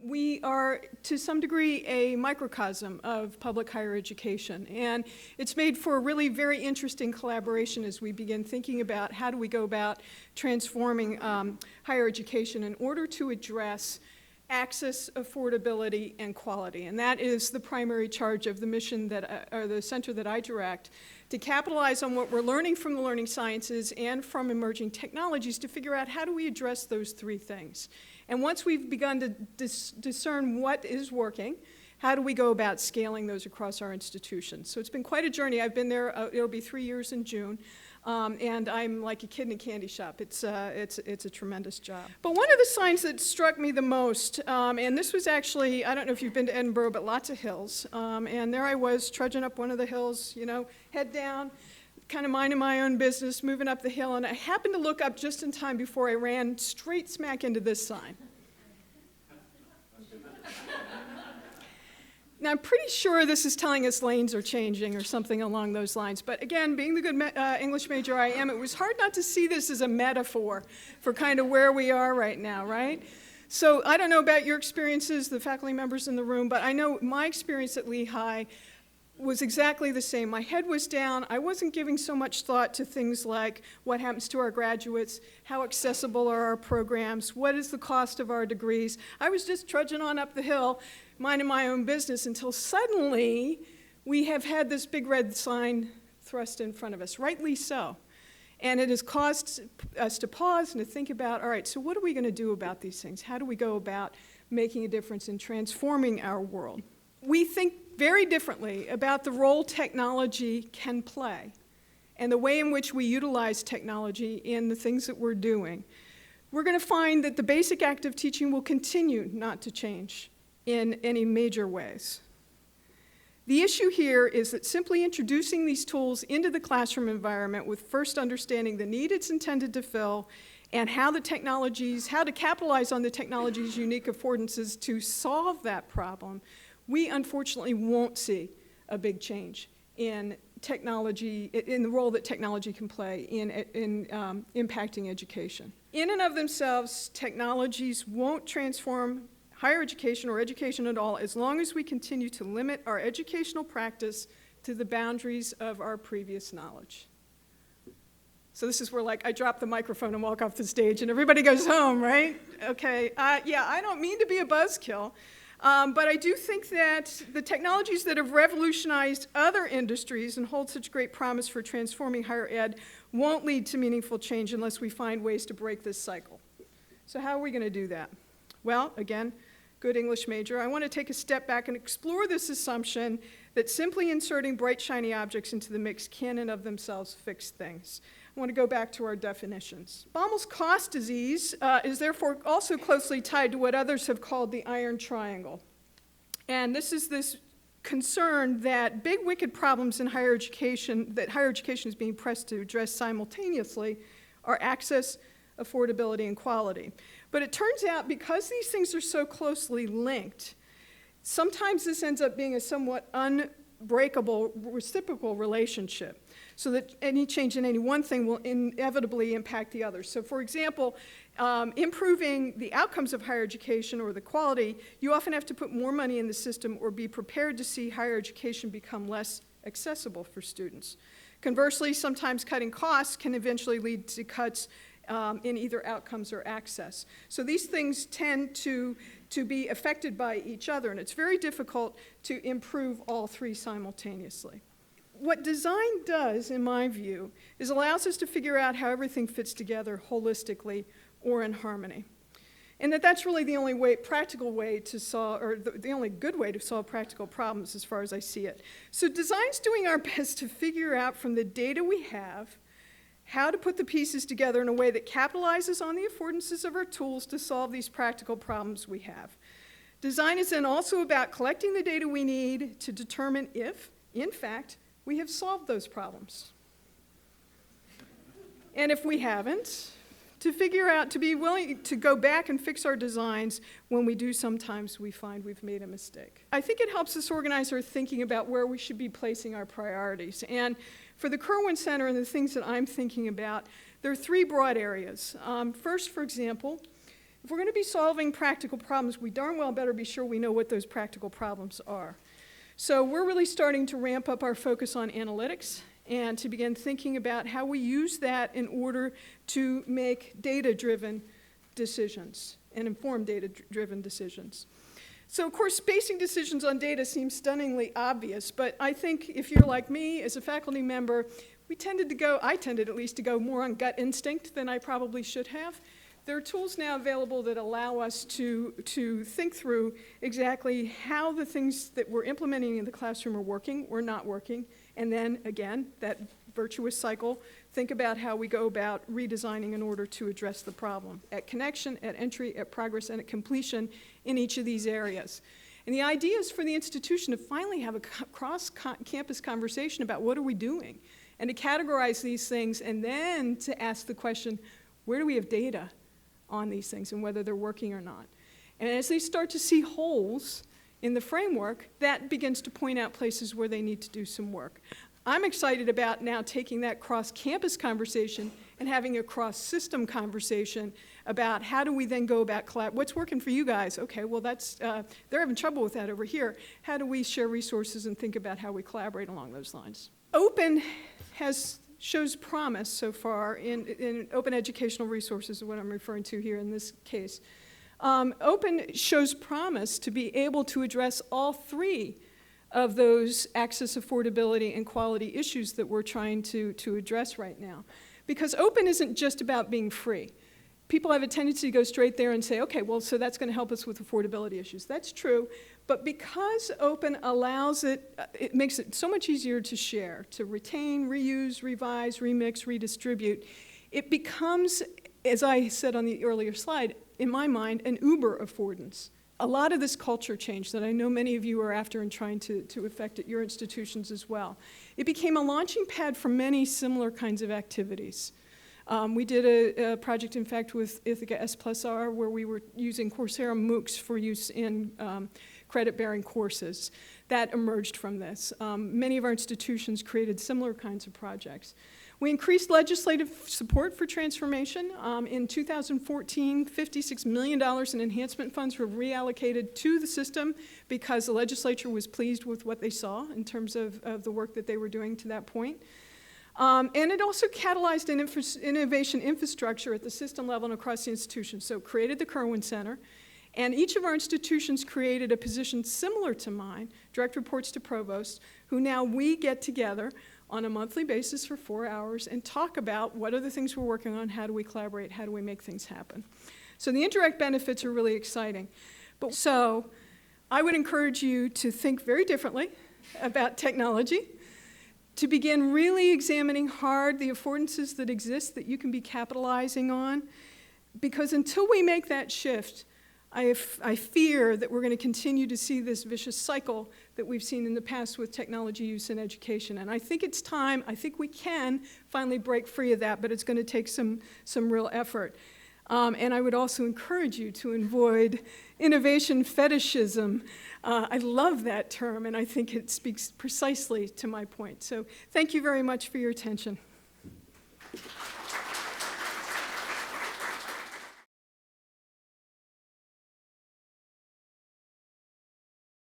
We are, to some degree, a microcosm of public higher education. And it's made for a really very interesting collaboration as we begin thinking about how do we go about transforming higher education in order to address access, affordability, and quality. And that is the primary charge of the mission that, or the center that I direct, to capitalize on what we're learning from the learning sciences and from emerging technologies to figure out how do we address those three things. And once we've begun to discern what is working, how do we go about scaling those across our institutions? So it's been quite a journey. I've been there, it'll be 3 years in June. And I'm like a kid in a candy shop. It's a tremendous job. But one of the signs that struck me the most, and this was actually, I don't know if you've been to Edinburgh, but lots of hills. And there I was trudging up one of the hills, you know, head down, kind of minding my own business, moving up the hill. And I happened to look up just in time before I ran straight smack into this sign. Now, I'm pretty sure this is telling us lanes are changing or something along those lines. But again, being the good English major I am, it was hard not to see this as a metaphor for kind of where we are right now, right? So I don't know about your experiences, the faculty members in the room, but I know my experience at Lehigh was exactly the same. My head was down. I wasn't giving so much thought to things like what happens to our graduates, how accessible are our programs, what is the cost of our degrees. I was just trudging on up the hill, minding my own business, until suddenly we have had this big red sign thrust in front of us, rightly so. And it has caused us to pause and to think about, all right, so what are we going to do about these things? How do we go about making a difference in transforming our world? We think very differently about the role technology can play and the way in which we utilize technology in the things that we're doing. We're going to find that the basic act of teaching will continue not to change in any major ways. The issue here is that simply introducing these tools into the classroom environment with first understanding the need it's intended to fill and how to capitalize on the technology's unique affordances to solve that problem, we unfortunately won't see a big change in technology, in the role that technology can play in impacting education. In and of themselves, technologies won't transform higher education or education at all as long as we continue to limit our educational practice to the boundaries of our previous knowledge. So this is where, like, I drop the microphone and walk off the stage and everybody goes home, right? Okay, yeah, I don't mean to be a buzzkill. But I do think that the technologies that have revolutionized other industries and hold such great promise for transforming higher ed won't lead to meaningful change unless we find ways to break this cycle. So how are we going to do that? Well, again, good English major, I want to take a step back and explore this assumption that simply inserting bright, shiny objects into the mix can and of themselves fix things. I want to go back to our definitions. Baumol's cost disease is therefore also closely tied to what others have called the iron triangle. And this is this concern that big wicked problems in higher education, that higher education is being pressed to address simultaneously, are access, affordability, and quality. But it turns out because these things are so closely linked, sometimes this ends up being a somewhat unbreakable reciprocal relationship, so that any change in any one thing will inevitably impact the other. So for example, improving the outcomes of higher education or the quality, you often have to put more money in the system or be prepared to see higher education become less accessible for students. Conversely, sometimes cutting costs can eventually lead to cuts in either outcomes or access. So these things tend to be affected by each other, and it's very difficult to improve all three simultaneously. What design does, in my view, is allows us to figure out how everything fits together holistically or in harmony. And that's really the only practical way to solve, or the only good way to solve practical problems as far as I see it. So design's doing our best to figure out from the data we have how to put the pieces together in a way that capitalizes on the affordances of our tools to solve these practical problems we have. Design is then also about collecting the data we need to determine if, in fact, we have solved those problems. And if we haven't, to figure out, to be willing to go back and fix our designs when we do sometimes we find we've made a mistake. I think it helps us organize our thinking about where we should be placing our priorities. And for the Kirwan Center and the things that I'm thinking about, there are three broad areas. First, for example, If we're going to be solving practical problems, we darn well better be sure we know what those practical problems are. So we're really starting to ramp up our focus on analytics and to begin thinking about how we use that in order to make data-driven decisions and inform data-driven decisions. So of course, basing decisions on data seems stunningly obvious, but I think if you're like me as a faculty member, I tended at least to go more on gut instinct than I probably should have. There are tools now available that allow us to think through exactly how the things that we're implementing in the classroom are working or not working, and then again, that virtuous cycle, think about how we go about redesigning in order to address the problem at connection, at entry, at progress, and at completion in each of these areas. And the idea is for the institution to finally have a cross-campus conversation about what are we doing, and to categorize these things, and then to ask the question, where do we have data on these things and whether they're working or not? And as they start to see holes in the framework, that begins to point out places where they need to do some work. I'm excited about now taking that cross-campus conversation and having a cross-system conversation about how do we then go about what's working for you guys? Okay, well they're having trouble with that over here. How do we share resources and think about how we collaborate along those lines? Open shows promise so far in open educational resources, is what I'm referring to here in this case. Open shows promise to be able to address all three of those access, affordability, and quality issues that we're trying to address right now. Because open isn't just about being free. People have a tendency to go straight there and say, okay, well, so that's going to help us with affordability issues. That's true, but because open allows it makes it so much easier to share, to retain, reuse, revise, remix, redistribute. It becomes, as I said on the earlier slide, in my mind, an Uber affordance. A lot of this culture change that I know many of you are after and trying to effect at your institutions as well. It became a launching pad for many similar kinds of activities. We did a project, in fact, with Ithaca S+R where we were using Coursera MOOCs for use in credit-bearing courses. That emerged from this. Many of our institutions created similar kinds of projects. We increased legislative support for transformation. In 2014, $56 million in enhancement funds were reallocated to the system because the legislature was pleased with what they saw in terms of the work that they were doing to that point. And it also catalyzed an innovation infrastructure at the system level and across the institution. So created the Kirwan Center, and each of our institutions created a position similar to mine, direct reports to provost, who now we get together on a monthly basis for 4 hours and talk about what are the things we're working on, how do we collaborate, how do we make things happen. So the indirect benefits are really exciting. So I would encourage you to think very differently about technology, to begin really examining hard the affordances that exist that you can be capitalizing on, because until we make that shift, I fear that we're going to continue to see this vicious cycle that we've seen in the past with technology use in education. And I think it's time, I think we can finally break free of that, but it's going to take some real effort. And I would also encourage you to avoid innovation fetishism. I love that term, and I think it speaks precisely to my point. So thank you very much for your attention.